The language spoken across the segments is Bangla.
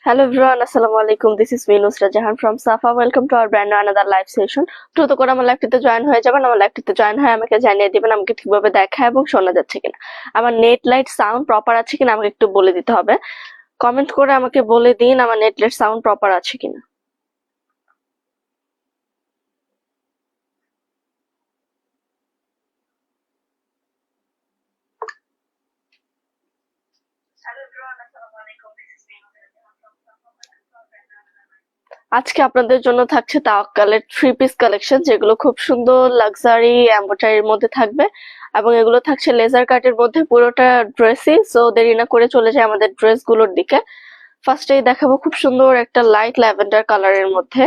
Hello everyone, Assalamu alaikum. This is me Nusrat Jahan from Safa. Welcome to our brand new another live session. দ্রুত করে আমার লাইভটিতে জয়েন হয়ে যাবেন। আমার লাইভটিতে জয়েন হয়ে আমাকে জানিয়ে দিবেন আমাকে ঠিকভাবে দেখা এবং শোনা যাচ্ছে কিনা। আমার নেট লাইট সাউন্ড প্রপার আছে কিনা আমাকে একটু বলে দিতে হবে। কমেন্ট করে আমাকে বলে দিন আমার নেট লাইট সাউন্ড প্রপার আছে কিনা। আজকে আপনাদের জন্য থাকছে তাওয়াক্কালের 3 পিস কালেকশন, যেগুলো খুব সুন্দর লাক্সারি এমব্রয়ডারির মধ্যে থাকবে এবং এগুলো থাকছে লেজার কাটের মধ্যে, পুরোটা ড্রেসই। সো দেরি না করে চলে যায় আমাদের ড্রেসগুলোর দিকে। ফার্স্টেই দেখাবো খুব সুন্দর একটা লাইট ল্যাভেন্ডার কালারের মধ্যে।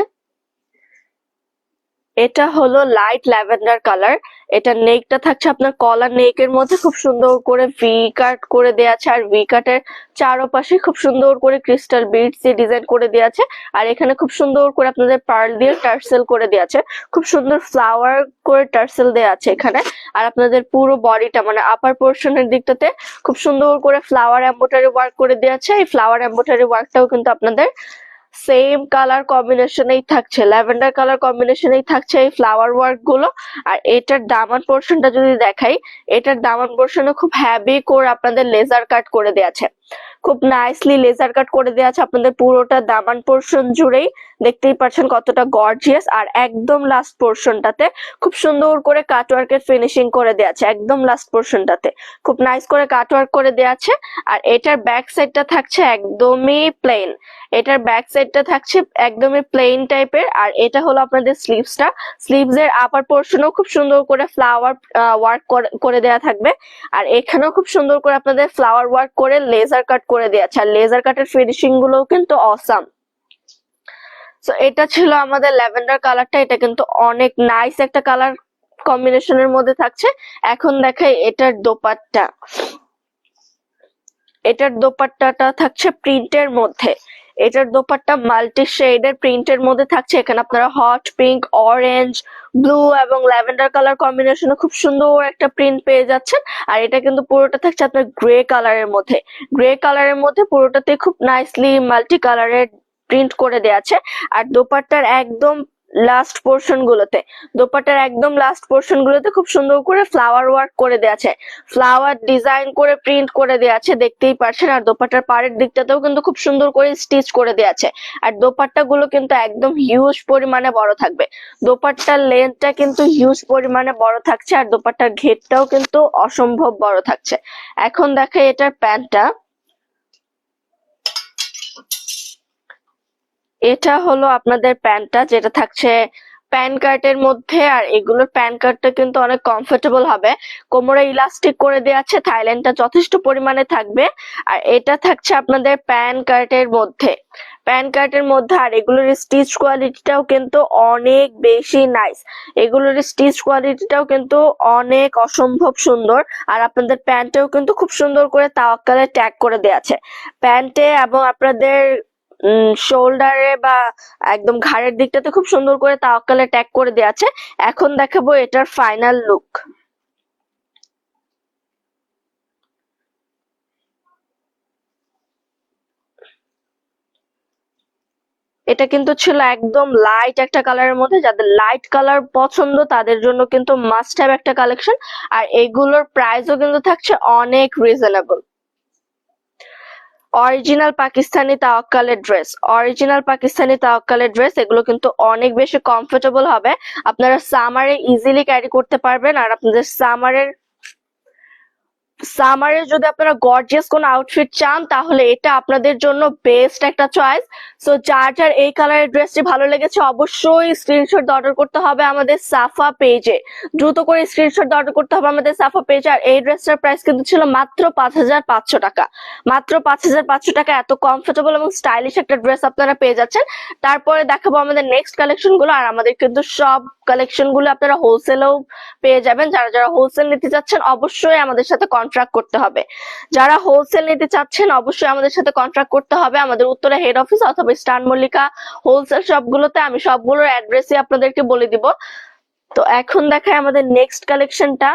এটা হলো লাইট ল্যাভেন্ডার কালার। এটা নেকটা থাকছে আপনার কলার নেকের মধ্যে, খুব সুন্দর করে ভি কাট করে দেওয়া আছে, আর ভি কাটের চারপাশে খুব সুন্দর করে ক্রিস্টাল বিডস দিয়ে ডিজাইন করে দেওয়া আছে, আর এখানে খুব সুন্দর করে আপনাদের পার্ল দিয়ে টার্সেল করে দেওয়া আছে, খুব সুন্দর ফ্লাওয়ার করে টার্সেল দেওয়া আছে এখানে। আর আপনাদের পুরো বডিটা মানে আপার পোর্শনের দিকটাতে খুব সুন্দর করে ফ্লাওয়ার এমব্রয়ডারি ওয়ার্ক করে দেওয়া আছে। এই ফ্লাওয়ার এমব্রয়ডারি ওয়ার্কটাও কিন্তু আপনাদের সেম কালার কম্বিনেশনেই থাকছে, ল্যাভেন্ডার কালার কম্বিনেশনেই থাকছে এই ফ্লাওয়ার ওয়ার্ক গুলো। আর এটার দামান পোর্শনটা যদি দেখাই, এটার দামান পোর্শনে খুব হ্যাভি করে আপনাদের লেজার কাট করে দেওয়া আছে, খুব নাইসলি লেজার কাট করে দেওয়া আছে আপনাদের পুরোটা দামান পোর্শন জুড়েই। দেখতেই পাচ্ছেন কতটা গর্জিয়াস। আর একদম লাস্ট পোর্শনটাতে খুব সুন্দর করে কাটওয়ার্কের ফিনিশিং করে দেওয়া আছে, একদম লাস্ট পোর্শনটাতে খুব নাইস করে কাটওয়ার্ক করে দেওয়া আছে। আর এটার ব্যাক সাইডটা থাকছে একদমই প্লেন, এটার ব্যাক সাইডটা থাকছে একদমই প্লেন টাইপের। আর এটা হলো আপনাদের স্লিভসটা, স্লিভস এর আপার পোর্শনও খুব সুন্দর করে ফ্লাওয়ার ওয়ার্ক করে দেওয়া থাকবে, আর এখানেও খুব সুন্দর করে আপনাদের ফ্লাওয়ার ওয়ার্ক করে লেজার কাট করে দেওয়া আছে। আর লেজার কাটের ফিনিশিং গুলোও কিন্তু অসাম। সো এটা ছিল আমাদের ল্যাভেন্ডার কালারটা, এটা কিন্তু অনেক নাইস একটা কালার কম্বিনেশনের মধ্যে থাকছে। এখন দেখাই এটার দোপাট্টা। এটার দোপাট্টাটা থাকছে প্রিন্টের মধ্যে, এটার দোপাট্টা মাল্টি শেডের প্রিন্টের মধ্যে থাকছে। এখানে আপনারা হট পিঙ্ক, অরেঞ্জ, ব্লু এবং ল্যাভেন্ডার কালার কম্বিনেশনে খুব সুন্দর একটা প্রিন্ট পেয়ে যাচ্ছেন। আর এটা কিন্তু পুরোটা থাকছে আপনার গ্রে কালারের মধ্যে, গ্রে কালারের মধ্যে পুরোটাতে খুব নাইসলি মাল্টি কালারের প্রিন্ট করে দেওয়া আছে। আর দোপাট্টার একদম লাস্ট পোর্শন গুলোতে, দোপাট্টার একদম লাস্ট পোর্শন গুলোতে খুব সুন্দর করে ফ্লাওয়ার ওয়ার্ক করে দেওয়া আছে, ফ্লাওয়ার ডিজাইন করে প্রিন্ট করে দেওয়া আছে, দেখতেই পাচ্ছেন। আর দোপাট্টার পাড়ের দিকটাতেও কিন্তু খুব সুন্দর করে স্টিচ করে দেওয়া আছে। আর দোপাট্টা গুলো কিন্তু একদম হিউজ পরিমাণে বড় থাকবে, দোপাট্টার লেন্থটা কিন্তু হিউজ পরিমাণে বড় থাকছে, আর দোপাট্টার ঘেরটাও কিন্তু অসম্ভব বড় থাকছে। এখন দেখাই এটার প্যান্টটা। এটা হলো আপনাদের প্যান্টটা, যেটা থাকছে প্যান কার্টের মধ্যে। আর এগুলোর প্যান কার্টটা কিন্তু অনেক কমফোর্টেবল হবে, কোমরে ইলাস্টিক করে দেওয়া আছে, থাইল্যান্ডটা যথেষ্ট পরিমাণে থাকবে। আর এটা থাকছে আপনাদের প্যান কার্টের মধ্যে, প্যান কার্টের মধ্যে। আর এগুলোর স্টিচ কোয়ালিটিটাও কিন্তু অনেক বেশি নাইস, এগুলোর স্টিচ কোয়ালিটিটাও কিন্তু অনেক অসম্ভব সুন্দর। আর আপনাদের প্যান্টেও কিন্তু খুব সুন্দর করে তাওয়াক্কালের ট্যাগ করে দেওয়া আছে প্যান্টে, এবং আপনাদের শোল্ডারে বা একদম ঘাড়ের দিকটাতে খুব সুন্দর করে তাওয়াক্কালে ট্যাগ করে দেওয়া আছে। এখন দেখাবো এটার ফাইনাল লুক। এটা কিন্তু ছিল একদম লাইট একটা কালারের মধ্যে, যাদের লাইট কালার পছন্দ তাদের জন্য কিন্তু মাস্ট হ্যাভ একটা কালেকশন। আর এগুলোর প্রাইসও কিন্তু থাকছে অনেক রিজনেবল। অরিজিনাল পাকিস্তানি তাওয়াক্কালের ড্রেস, অরিজিনাল পাকিস্তানি তাওয়াক্কালের ড্রেস, এগুলো কিন্তু অনেক বেশি কমফোর্টেবল হবে, আপনারা সামারে ইজিলি ক্যারি করতে পারবেন। আর আপনাদের সামারে যদি আপনারা গর্জিয়াস কোন আউটফিট চান তাহলে এটা আপনাদের জন্য বেস্ট একটা চয়েস। সো যার যার এই কালারের ড্রেসটি ভালো লেগেছে অবশ্যই স্ক্রিনশট অর্ডার করতে হবে আমাদের সাফা পেজে, দ্রুত করে স্ক্রিনশট অর্ডার করতে হবে আমাদের সাফা পেজে। আর এই ড্রেসটার প্রাইস কিন্তু ছিল মাত্র 5,500 টাকা, মাত্র 5,500 টাকা। এত কমফোর্টেবল এবং স্টাইলিশ একটা ড্রেস আপনারা পেয়ে যাচ্ছেন। তারপরে দেখাবো আমাদের নেক্সট কালেকশন গুলো, আর আমাদের কিন্তু সব কালেকশন গুলো আপনারা হোলসেলেও পেয়ে যাবেন। যারা যারা হোলসেল নিতে চাচ্ছেন অবশ্যই আমাদের সাথে কন্ট্রাক্ট করতে হবে, যারা হোলসেল নিতে চাচ্ছেন অবশ্যই আমাদের সাথে কন্ট্রাক্ট করতে হবে আমাদের উত্তরে হেড অফিস অথবা স্টার মল্লিকা হোলসেল সবগুলোতে। আমি সবগুলোর অ্যাড্রেসই আপনাদেরকে বলে দিব। তো এখন দেখায় আমাদের নেক্সট কালেকশনটা।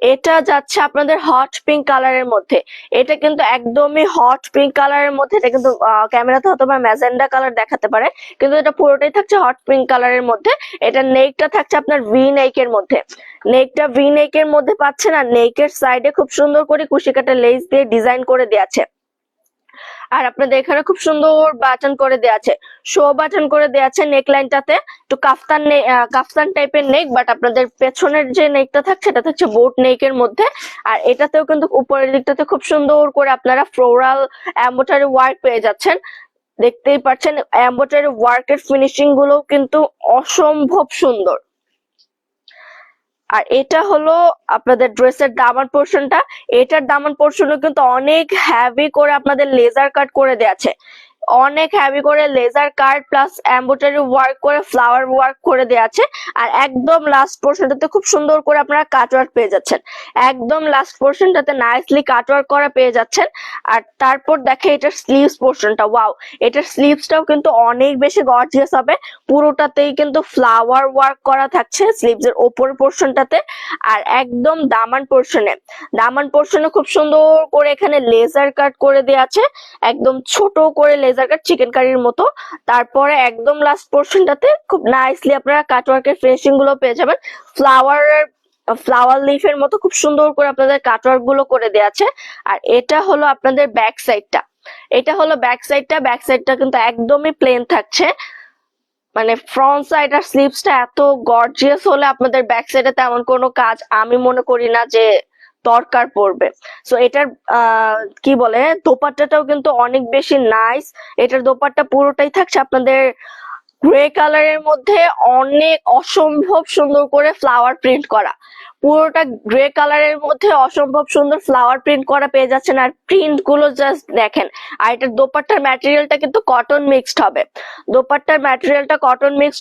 এটা যাচ্ছে আপনাদের হট পিঙ্ক কালারের মধ্যে। এটা কিন্তু একদমই হট পিঙ্ক কালারের মধ্যে। এটা কিন্তু ক্যামেরাতে হয়তো বা ম্যাজেন্ডা কালার দেখাতে পারে, কিন্তু এটা পুরোটাই থাকছে হট পিঙ্ক কালারের মধ্যে। এটা নেকটা থাকছে আপনার ভি নেকের মধ্যে। নেকটা ভি নেকের মধ্যে পাচ্ছেন, আর নেকের সাইডে খুব সুন্দর করে কুশি কাটা লেস দিয়ে ডিজাইন করে দেওয়া আছে। আর আপনাদের এখানে খুব সুন্দর বাটন করে দেওয়া আছে, শো বাটন করে দেওয়া আছে। নেক লাইনটাতে একটু কাফতান টাইপের নেক, বাট আপনাদের পেছনের যে নেকটা থাকছে এটা থাকছে বোট নেকের মধ্যে। আর এটাতেও কিন্তু উপরের দিকটাতে খুব সুন্দর করে আপনারা ফ্লোরাল এমব্রয়ডারি ওয়ার্ক পেয়ে যাচ্ছেন। দেখতেই পাচ্ছেন এমব্রয়ডারি ওয়ার্কের ফিনিশিং গুলো কিন্তু অসম্ভব সুন্দর। আর এটা হলো আপনাদের ড্রেসের দামান পোর্শনটা। এটার দামান পোর্শনও কিন্তু অনেক হেভি করে আপনাদের লেজার কাট করে দেওয়া আছে, অনেক হেভি করে laser cut plus embroidery work করে ফ্লাওয়ার ওয়ার্ক করে দেওয়া আছে। আর একদম লাস্ট পোর্শনটাতে খুব সুন্দর করে আপনারা কাট ওয়ার্ক পেয়ে যাচ্ছেন, একদম লাস্ট পোর্শনটাতে নাইসলি কাট ওয়ার্ক করা পেয়ে যাচ্ছেন। আর তারপর দেখে এটার স্লিভস পোর্শনটা, ওয়াও, এটার স্লিভসটাও কিন্তু অনেক বেশি গর্জিয়াস হবে। পুরোটাতেই কিন্তু ফ্লাওয়ার ওয়ার্ক করা থাকছে স্লিভস এর ওপরের পোর্শনটাতে। আর একদম দামান পোর্শনে খুব সুন্দর করে এখানে লেজার কাট করে দেওয়া আছে, একদম ছোট করে লেজার কাট, চিকেন কারির মতো। তারপরে একদম লাস্ট পোর্শনটাতে খুব নাইসলি আপনারা কাটওয়ার্কের ফিনিশিং গুলো পেয়ে যাবেন। ফ্লাওয়ার লিফের মতো খুব সুন্দর করে আপনাদের কাটওয়ার্ক গুলো করে দেওয়া আছে। আর এটা হলো আপনাদের ব্যাক সাইডটা। ব্যাক সাইডটা কিন্তু একদমই প্লেন থাকছে। মানে ফ্রন্ট সাইড আর স্লিভসটা এত গর্জিয়াস হলে আপনাদের ব্যাক সাইডে তেমন কোনো কাজ আমি মনে করি না যে দরকার পড়বে। সো এটার কি বলে দোপাট্টাটাও কিন্তু অনেক বেশি নাইস। এটার দোপাট্টা পুরোটাই থাকছে আপনাদের গ্রে কালারের মধ্যে, অনেক অসম্ভব সুন্দর করে ফ্লাওয়ার প্রিন্ট করা। পুরোটা গ্রে কালারের মধ্যে অসম্ভব সুন্দর ফ্লাওয়ার প্রিন্ট করা পেয়ে যাচ্ছেন। আর প্রিন্ট গুলো জাস্ট দেখেন। আর এটার দোপাট্টার ম্যাটেরিয়ালটা কিন্তু কটন মিক্সড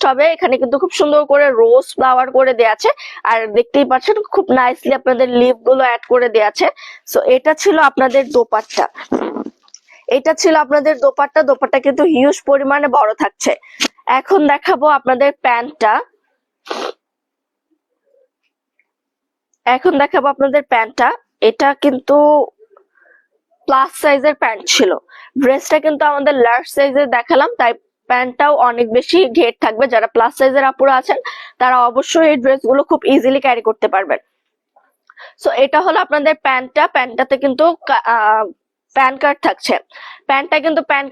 হবে, এখানে কিন্তু খুব সুন্দর করে রোজ ফ্লাওয়ার করে দেওয়া আছে। আর দেখতেই পাচ্ছেন খুব নাইসলি আপনাদের লিভ গুলো অ্যাড করে দেওয়া আছে। সো এটা ছিল আপনাদের দোপাট্টা কিন্তু হিউজ পরিমাণে বড় থাকছে। এখন দেখাবো আপনাদের প্যান্টটা। এটা কিন্তু প্লাস সাইজের প্যান্ট ছিল, ড্রেসটা কিন্তু আমাদের লার্জ সাইজের দেখালাম, তাই প্যান্টটাও অনেক বেশি ঘের থাকবে। যারা প্লাস সাইজের আপুরা আছেন তারা অবশ্যই এই ড্রেসগুলো খুব ইজিলি ক্যারি করতে পারবেন। সো এটা হলো আপনাদের প্যান্টটাতে কিন্তু প্যান কার্ড থাকছে। প্যান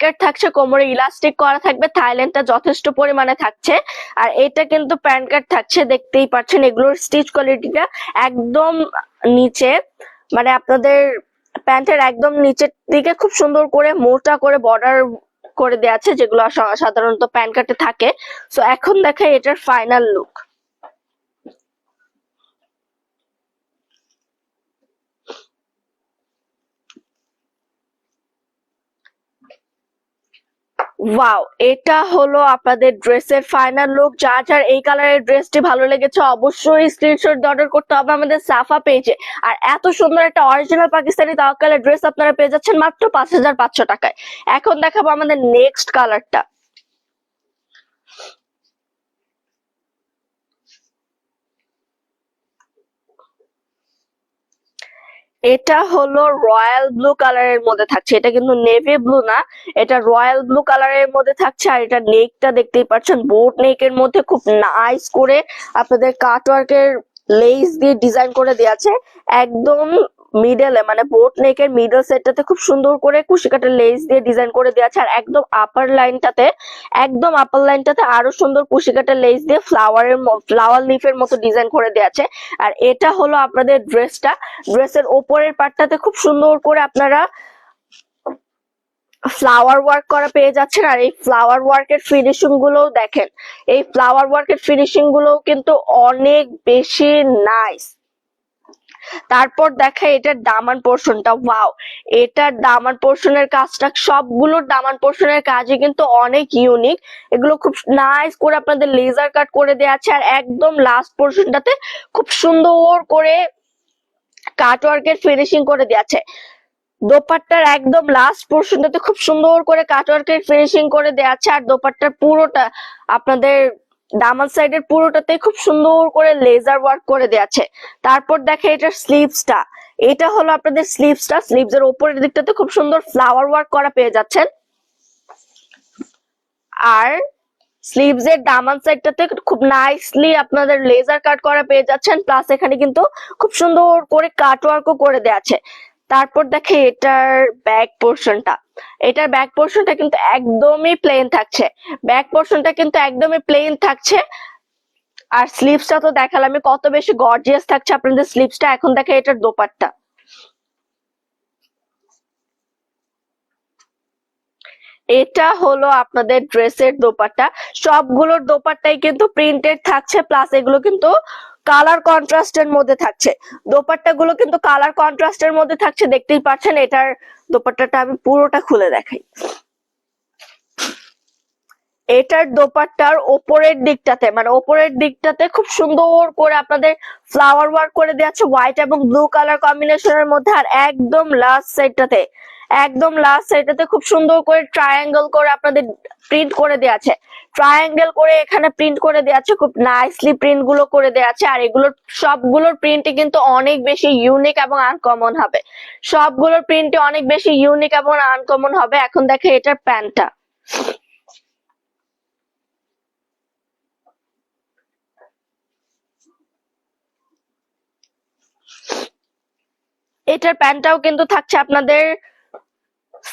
কার্ড থাকছে, কোমরে ইলাস্টিক করা থাকবে, থাইল্যান্ডটা যথেষ্ট পরিমাণে থাকছে। আর এটা কিন্তু প্যান কার্ড থাকছে, দেখতেই পাচ্ছেন এগুলোর স্টিচ কোয়ালিটিটা একদম নিচে, মানে আপনাদের প্যান্টের একদম নিচের দিকে খুব সুন্দর করে মোটা করে বর্ডার করে দেওয়া আছে, যেগুলো সাধারণত প্যান কার্ডে থাকে। সো এখন দেখাই এটার ফাইনাল লুক। ওয়াও, এটা হলো আপনাদের ড্রেসের ফাইনাল লুক। যার এই কালারের ড্রেসটি ভালো লেগেছে অবশ্যই স্ক্রিনশট অর্ডার করতে হবে আমাদের সাফা পেজে। আর এত সুন্দর একটা অরিজিনাল পাকিস্তানি তাওয়াক্কালের ড্রেস আপনারা পেয়ে যাচ্ছেন মাত্র 5500 টাকায়। এখন দেখাবো আমাদের নেক্সট কালারটা। এটা হলো রয়্যাল ব্লু কালারের মধ্যে থাকছে, এটা কিন্তু নেভি ব্লু না, এটা রয়্যাল ব্লু কালারের মধ্যে থাকছে। আর এটা নেকটা দেখতেই পাচ্ছেন বোট নেকের মধ্যে খুব নাইস করে আপনাদের কাটওয়ার্কের লেস দিয়ে ডিজাইন করে দেওয়া আছে। একদম মিডলে, মানে বোট নেকের মিডল সেটটাতে খুব সুন্দর করে কুশি কাটা লেস দিয়ে ডিজাইন করে দেওয়া আছে। আর একদম আপার লাইনটাতে আরো সুন্দর কুশি কাটা লেস দিয়ে ফ্লাওয়ার লিফের মতো ডিজাইন করে দেওয়া আছে। আর এটা হলো আপনাদের ড্রেসের ওপরের পার্টটাতে খুব সুন্দর করে আপনারা ফ্লাওয়ার ওয়ার্ক করা পেয়ে যাচ্ছেন। আর এই ফ্লাওয়ার ওয়ার্কের ফিনিশিং গুলোও দেখেন, এই ফ্লাওয়ার ওয়ার্কের ফিনিশিং গুলোও কিন্তু অনেক বেশি নাইস। তারপর দেখা এটার দামান পোর্শনটা, ওয়াও, এটার দামান পোর্শনের কাজটা, সবগুলোর দামান পোর্শনের কাজই কিন্তু অনেক ইউনিক। এগুলো খুব নাইস করে আপনাদের লেজার কাট করে দেওয়া আছে। আর একদম লাস্ট পোর্শনটাতে খুব সুন্দর করে কাটওয়ার্কের ফিনিশিং করে দেওয়া আছে। দোপাট্টার একদম লাস্ট পোর্শনটাতে খুব সুন্দর করে কাটওয়ার্কের ফিনিশিং করে দেওয়া আছে। আর দোপাট্টার পুরোটা আপনাদের দামান সাইডের পুরোটাতে খুব সুন্দর করে লেজার ওয়ার্ক করে দেওয়া আছে। তারপর দেখে এটার স্লিভসটা, এটা হলো আপনাদের স্লিভসটা। স্লিভস এর উপরের দিকটাতে খুব সুন্দর ফ্লাওয়ার ওয়ার্ক করা পেয়ে যাচ্ছেন। আর স্লিভস এর দামান সাইডটাতে খুব নাইসলি আপনাদের লেজার কাট করা পেয়ে যাচ্ছেন, প্লাস এখানে কিন্তু খুব সুন্দর করে কাট ওয়ার্কও করে দেওয়া আছে। তারপর দেখে এটার ব্যাক পোর্শনটা, এটার ব্যাক পোর্শনটা কিন্তু একদমই প্লেন থাকছে, ব্যাক পোর্শনটা কিন্তু একদমই প্লেন থাকছে। আর স্লিভসটা তো দেখালাম আমি কত বেশি গর্জিয়াস থাকছে আপনাদের স্লিভসটা। এখন দেখে এটার দোপাট্টা, এটা হলো আপনাদের ড্রেসের দোপাট্টা। সবগুলোর দোপাট্টাই কিন্তু প্রিন্টেড থাকছে, প্লাস এগুলো কিন্তু কালার কন্ট্রাস্টের মধ্যে থাকছে। দোপাট্টা গুলো কিন্তু কালার কন্ট্রাস্টের মধ্যে থাকছে, দেখতেই পাচ্ছেন। এটার দোপাট্টাটা আমি পুরোটা খুলে দেখাই। এটার দোপাট্টার ওপরের দিকটাতে, মানে ওপরের দিকটাতে খুব সুন্দর করে আপনাদের ফ্লাওয়ার ওয়ার্ক করে দেওয়া আছে হোয়াইট এবং ব্লু কালার কম্বিনেশনের মধ্যে। আর একদম লাস্ট সাইডটাতে, একদম লাস্ট সাইডটাতে খুব সুন্দর করে ট্রায়াঙ্গেল করে আপনাদের প্রিন্ট করে দেওয়া আছে, ট্রায়াঙ্গেল করে এখানে প্রিন্ট করে দেওয়া আছে, খুব নাইসলি প্রিন্ট গুলো করে দেওয়া আছে। আর এগুলোর সবগুলোর প্রিন্টই কিন্তু অনেক বেশি ইউনিক এবং আনকমন হবে, সবগুলোর প্রিন্টই অনেক বেশি ইউনিক এবং আনকমন হবে। এখন দেখে এটার প্যান্টটা, এটার প্যান্টটাও কিন্তু থাকছে আপনাদের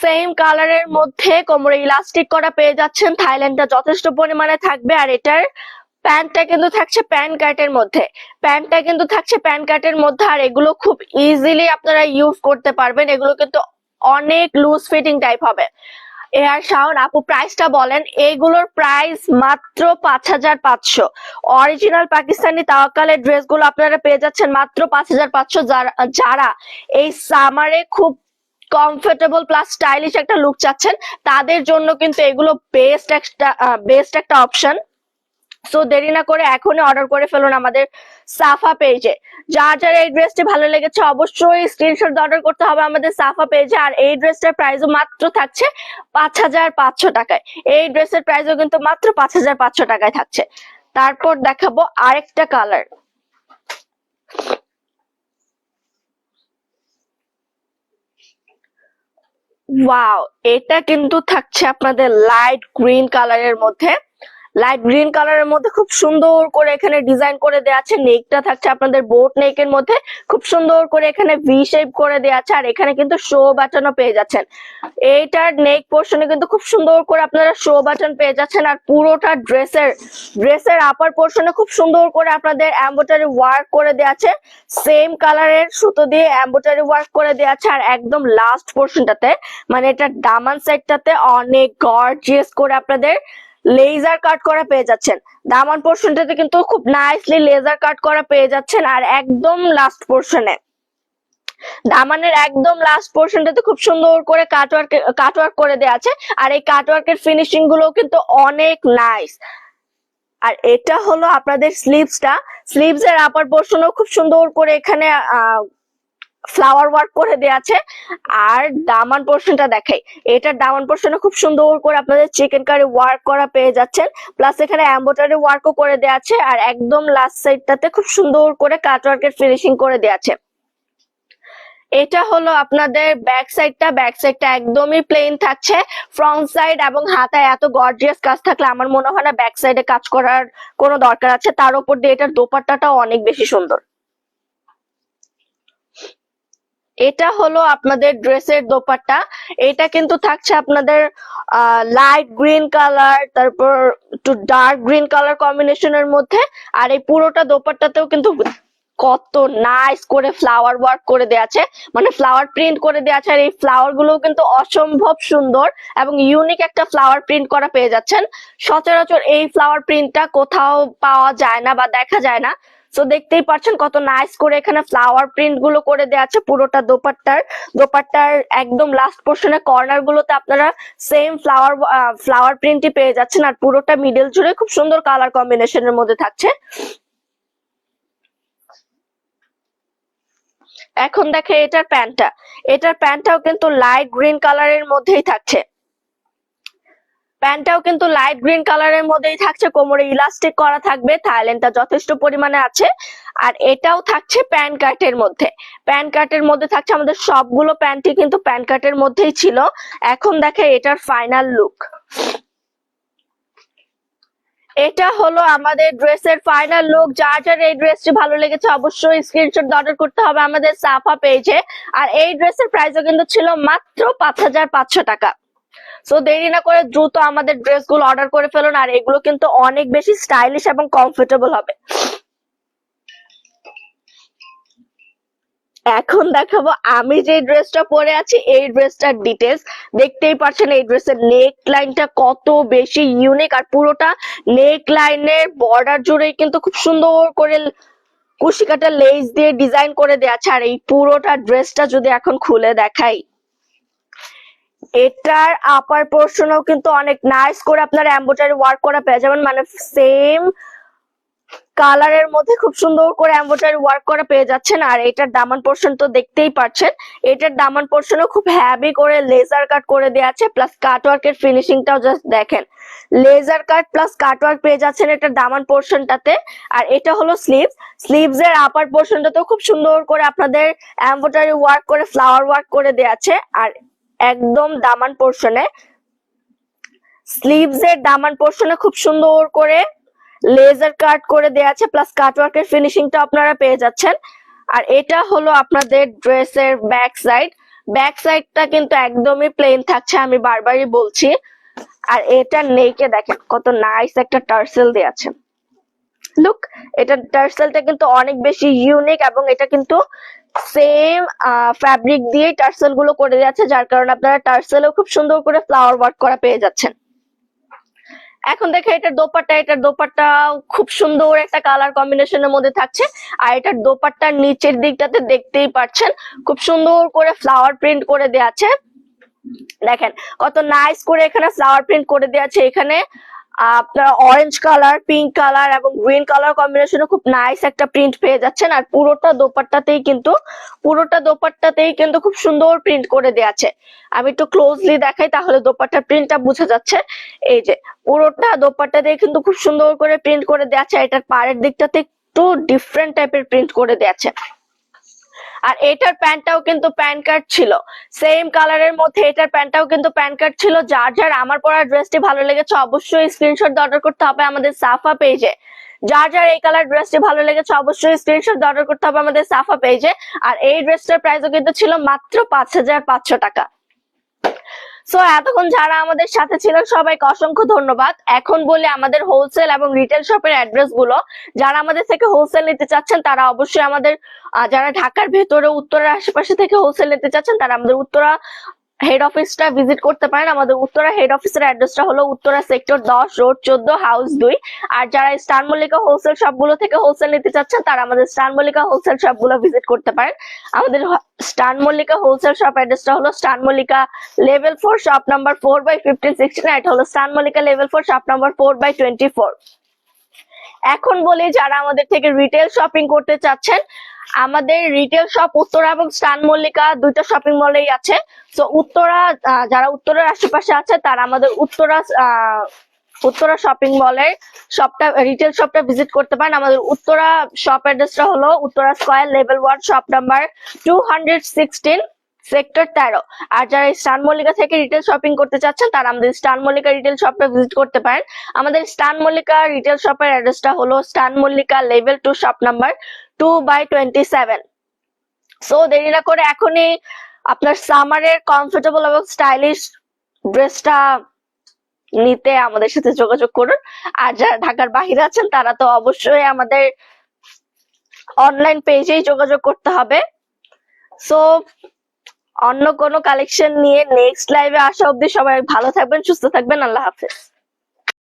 সেম কালারের মধ্যে, কোমরে ইলাস্টিক করা পেয়ে যাচ্ছেন, থাইল্যান্ডটা যথেষ্ট পরিমাণে থাকবে। আর এটার প্যান্টটা কিন্তু থাকছে প্যান্ট কাটের মধ্যে, প্যান্টটা কিন্তু থাকছে প্যান্ট কাটের মধ্যে। আর এগুলো খুব ইজিলি আপনারা ইউজ করতে পারবেন, এগুলো কিন্তু অনেক লুজ ফিটিং টাইপ হবে। আর শাওন আপু প্রাইসটা বলেন। এইগুলোর প্রাইস মাত্র 5500। অরিজিনাল পাকিস্তানি তাওয়াক্কালের ড্রেসগুলো আপনারা পেয়ে যাচ্ছেন মাত্র 5500। যারা এই সামারে খুব কমফোর্টেবল প্লাস স্টাইলিশ একটা লুক চাচ্ছেন, তাদের জন্য কিন্তু এগুলো বেস্ট একটা অপশন। সো দেরি না করে এখনই অর্ডার করে ফেলুন আমাদের সাফা পেজে। যার যার এই ড্রেসটি ভালো লেগেছে অবশ্যই স্ক্রিনশট অর্ডার করতে হবে আমাদের সাফা পেজে। আর এই ড্রেসটার প্রাইসও মাত্র থাকছে 5500 টাকায়, এই ড্রেসের প্রাইসও কিন্তু মাত্র 5500 টাকায় থাকছে। তারপর দেখাবো আরেকটা কালার, ওয়াও, এটা কিন্তু থাকছে আপনাদের লাইট গ্রিন কালারের মধ্যে, লাইট গ্রিন কালারের মধ্যে খুব সুন্দর করে এখানে ডিজাইন করে দেওয়া আছে। নেকটা থাকছে আপনাদের বোট নেকের মধ্যে, খুব সুন্দর করে এখানে ভি শেপ করে দেওয়া আছে। আর এখানে কিন্তু শো বাটনও পেয়ে যাচ্ছেন, এইটার নেক পোর্শনে কিন্তু খুব সুন্দর করে আপনারা শো বাটন পেয়ে যাচ্ছেন। আর পুরোটা ড্রেসের আপার পোর্শনে খুব সুন্দর করে আপনাদের এমব্রয়ডারি ওয়ার্ক করে দেওয়া আছে, সেম কালারের সুতো দিয়ে এমব্রয়ডারি ওয়ার্ক করে দেওয়া আছে। আর একদম লাস্ট পোর্শনটাতে, মানে এটা দামান সাইডটাতে অনেক গর্জিয়াস করে আপনাদের লেজার কাট করা পেয়ে যাচ্ছেন। দামান পোর্শনটাতে কিন্তু খুব নাইসলি লেজার কাট করা পেয়ে যাচ্ছেন। আর একদম লাস্ট পোর্শনে, দামানের একদম লাস্ট পোর্শনটাতে খুব সুন্দর করে কাটওয়ার্ক করে দেওয়া আছে। আর এই কাটওয়ার্কের ফিনিশিং গুলো কিন্তু অনেক নাইস। আর এটা হলো আপনাদের স্লিভসটা, স্লিভস এর আপার পোর্শনও খুব সুন্দর করে এখানে ফ্লাওয়ার ওয়ার্ক করে দেওয়া আছে। আর দামান পোর্শনটা দেখাই, এটার দামান পোর্শনে খুব সুন্দর করে আপনাদের চিকেন কারি ওয়ার্ক করা পেয়ে যাচ্ছেন, প্লাস এখানে এমব্রয়ডারি ওয়ার্কও করে দেওয়া আছে। আর একদম লাস্ট সাইডটাতে খুব সুন্দর করে কাটওয়ার্কের ফিনিশিং করে দেওয়া আছে। এটা হলো আপনাদের ব্যাক সাইডটা একদমই প্লেন থাকছে। ফ্রন্ট সাইড এবং হাতায় এত গর্জিয়াস কাজ থাকলে আমার মনে হয় না ব্যাক সাইডে কাজ করার কোনো দরকার আছে। তার উপর দিয়ে এটার দোপাট্টাটাও অনেক বেশি সুন্দর। এটা হলো আপনাদের ড্রেসের দোপাট্টা, এটা কিন্তু থাকছে আপনাদের লাইট গ্রিন কালার, তারপর একটু ডার্ক গ্রিন কালার কম্বিনেশনের মধ্যে। আর এই পুরোটা দোপাট্টাতেও কিন্তু কত নাইস করে ফ্লাওয়ার ওয়ার্ক করে দেওয়া আছে, মানে ফ্লাওয়ার প্রিন্ট করে দেওয়া আছে। আর এই ফ্লাওয়ার গুলো কিন্তু অসম্ভব সুন্দর এবং ইউনিক একটা ফ্লাওয়ার প্রিন্ট করা পেয়ে যাচ্ছেন। সচরাচর এই ফ্লাওয়ার প্রিন্টটা কোথাও পাওয়া যায় না বা দেখা যায় না। তো দেখতেই পাচ্ছেন কত নাইস করে এখানে ফ্লাওয়ার প্রিন্ট গুলো করে দেওয়া আছে পুরোটা দোপাট্টার একদম লাস্ট পোর্শনে কর্নার গুলোতে আপনারা সেম ফ্লাওয়ার প্রিন্টই পেয়ে যাচ্ছেন। আর পুরোটা মিডল জুড়ে খুব সুন্দর কালার কম্বিনেশনের মধ্যে থাকছে। এখন দেখে এটার প্যান্টটাও কিন্তু লাইট গ্রিন কালারের মধ্যেই থাকছে। প্যান্টটাও কিন্তু লাইট গ্রিন কালারের মধ্যেই থাকছে, কোমরে ইলাস্টিক করা থাকবে, থাইল্যান্ডটা যথেষ্ট পরিমাণে আছে। আর এটাও থাকছে প্যান কাটের মধ্যে। প্যান কাটের মধ্যে থাকছে, আমাদের সবগুলো প্যান্টই কিন্তু প্যান কাটের মধ্যেই ছিল। এখন দেখে এটার ফাইনাল লুক। এটা হলো আমাদের ড্রেসের ফাইনাল লুক। যার যার এই ড্রেসটি ভালো লেগেছে অবশ্যই স্ক্রিনশট অর্ডার করতে হবে আমাদের সাফা পেজে। আর এই ড্রেসের প্রাইসও কিন্তু ছিল মাত্র 5,500 টাকা। সো দেরি না করে দ্রুত আমাদের ড্রেসগুলো অর্ডার করে ফেলুন। আর এগুলো কিন্তু অনেক বেশি স্টাইলিশ এবং কমফোর্টেবল হবে। এখন দেখাবো আমি যে ড্রেসটা পরে আছি, এই ড্রেসটার ডিটেলস। দেখতেই পাচ্ছেন এই ড্রেসের নেক লাইনটা কত বেশি ইউনিক, আর পুরোটা নেক লাইনের বর্ডার জুড়েই কিন্তু খুব সুন্দর করে কুশি কাটা লেস দিয়ে ডিজাইন করে দেওয়া আছে। আর এই পুরোটা ড্রেসটা যদি এখন খুলে দেখাই, এটার আপার পোর্শনও কিন্তু অনেক নাইস করে আপনার এমব্রয়ডারি ওয়ার্ক করা পেয়ে যাবেন, মানে সেম কালারের মধ্যে খুব সুন্দর করে এমব্রয়ডারি ওয়ার্ক করা পেয়ে যাচ্ছেন। আর এটার দামান পোর্শন তো দেখতেই পাচ্ছেন, এটার দামান পোর্শনও খুব হ্যাভি করে লেজার কাট করে দেওয়া আছে, প্লাস কাট ওয়ার্কের ফিনিশিংটাও জাস্ট দেখেন, laser cut plus cut work পেয়ে যাচ্ছেন এটার দামান পোর্শনটাতে। আর এটা হলো স্লিভস এর আপার পোর্শনটাতেও খুব সুন্দর করে আপনাদের এমব্রয়ডারি ওয়ার্ক করে ফ্লাওয়ার ওয়ার্ক করে দেওয়া আছে। আর একদম দামান পোর্শনে, স্লিভস এর দামান পোর্শনে খুব সুন্দর করে লেজার কাট করে দেওয়া আছে, প্লাস কাটওয়ার্কের ফিনিশিংটা আপনারা পেয়ে যাচ্ছেন। আর এটা হলো আপনাদের ড্রেসের ব্যাক সাইড। ব্যাক সাইডটা কিন্তু একদমই প্লেন থাকছে, আমি বারবারই বলছি। আর এটা নেকে দেখেন কত নাইস একটা টার্সেল দেওয়া আছে। লুক, এটা টার্সেলটা কিন্তু অনেক বেশি ইউনিক, এবং এটা কিন্তু সেম ফ্যাব্রিক দিয়ে টার্সেল গুলো করে দেওয়া আছে, যার কারণে আপনারা টার্সেলও খুব সুন্দর করে ফ্লাওয়ার ওয়ার্ক করা পেয়ে যাচ্ছেন। এখন দেখে এটার দোপাট্টা খুব সুন্দর একটা কালার কম্বিনেশনের মধ্যে থাকছে। আর এটার দোপাট্টার নিচের দিকটাতে দেখতেই পাচ্ছেন খুব সুন্দর করে ফ্লাওয়ার প্রিন্ট করে দেওয়া আছে। দেখেন কত নাইস করে এখানে ফ্লাওয়ার প্রিন্ট করে দেওয়া আছে। এখানে আপনারা অরেঞ্জ কালার, পিঙ্ক কালার এবং গ্রিন কালার কম্বিনেশনে খুব নাইস একটা প্রিন্ট পেয়ে যাচ্ছেন। আর পুরোটা দোপাট্টাতেই কিন্তু খুব সুন্দর প্রিন্ট করে দেওয়া আছে। আমি একটু ক্লোজলি দেখাই তাহলে দোপাট্টার প্রিন্টটা বোঝা যাচ্ছে। এই যে পুরোটা দোপাট্টাতেই কিন্তু খুব সুন্দর করে প্রিন্ট করে দেওয়া আছে। এটার পাড়ের দিকটাতে একটু ডিফারেন্ট টাইপের প্রিন্ট করে দেওয়া আছে। আর এটার প্যান্টটাও কিন্তু প্যান কাট ছিল, সেম কালারের মধ্যে এটার প্যান্টটাও কিন্তু প্যান কাট ছিল। যার যার আমার পরা ড্রেসটি ভালো লেগেছে অবশ্যই স্ক্রিনশট অর্ডার করতে হবে আমাদের সাফা পেজে। যার যার এই কালার ড্রেসটি ভালো লেগেছে অবশ্যই স্ক্রিনশট অর্ডার করতে হবে আমাদের সাফা পেজে। আর এই ড্রেসটার প্রাইসও কিন্তু ছিল মাত্র 5,500 টাকা। সো এতক্ষণ যারা আমাদের সাথে ছিলেন সবাইকে অসংখ্য ধন্যবাদ। এখন বলি আমাদের হোলসেল এবং রিটেল শপের অ্যাড্রেস গুলো। যারা আমাদের থেকে হোলসেল নিতে চাচ্ছেন তারা অবশ্যই আমাদের, যারা ঢাকার ভেতরে উত্তরের আশেপাশে থেকে হোলসেল নিতে চাচ্ছেন তারা আমাদের উত্তরা হেড অফিসটা ভিজিট করতে পারেন। আমাদের উত্তরা হেড অফিসের অ্যাড্রেসটা হলো উত্তরা সেক্টর 10 রোড 14 হাউস 2। আর যারা স্টার মল্লিকা হোলসেল শপগুলো থেকে হোলসেল নিতে চাচ্ছেন তারা আমাদের স্টার মল্লিকা হোলসেল শপগুলো ভিজিট করতে পারেন। আমাদের স্টার মল্লিকা হোলসেল শপ অ্যাড্রেসটা হলো star Mallika level 4 shop number 4/1516। এটা হলো star Mallika level 4 shop number 4/24। এখন বলি যারা আমাদের থেকে রিটেল শপিং করতে চাচ্ছেন, আমাদের রিটেল শপ উত্তরা এবং স্টান মল্লিকা দুইটা শপিং মলেই আছে। তো উত্তরা, যারা উত্তরার আশেপাশে আছে তারা আমাদের উত্তরা শপিং মলের রিটেল শপটা ভিজিট করতে পারেন। আমাদের উত্তরা শপ অ্যাড্রেসটা হলো Uttara square level 1 shop number 216 sector 13। আর যারা স্টান মল্লিকা থেকে রিটেল শপিং করতে চাচ্ছেন তারা আমাদের স্টান মল্লিকা রিটেল শপটা ভিজিট করতে পারেন। আমাদের স্টান মল্লিকা রিটেল শপের অ্যাড্রেসটা হলো Stan Mallika level 2 shop number 2/27। So দেরি না করে এখনই আপনার সামারের কমফোর্টেবল এবং স্টাইলিশ ড্রেসটা নিতে আমাদের সাথে যোগাযোগ করুন। আর যারা ঢাকার বাইরে আছেন তারা তো অবশ্যই আমাদের অনলাইন পেজেই যোগাযোগ করতে হবে। সো অন্য কোনো কালেকশন নিয়ে নেক্সট লাইভে আসা অবধি সবাই ভালো থাকবেন, সুস্থ থাকবেন। আল্লাহ হাফেজ।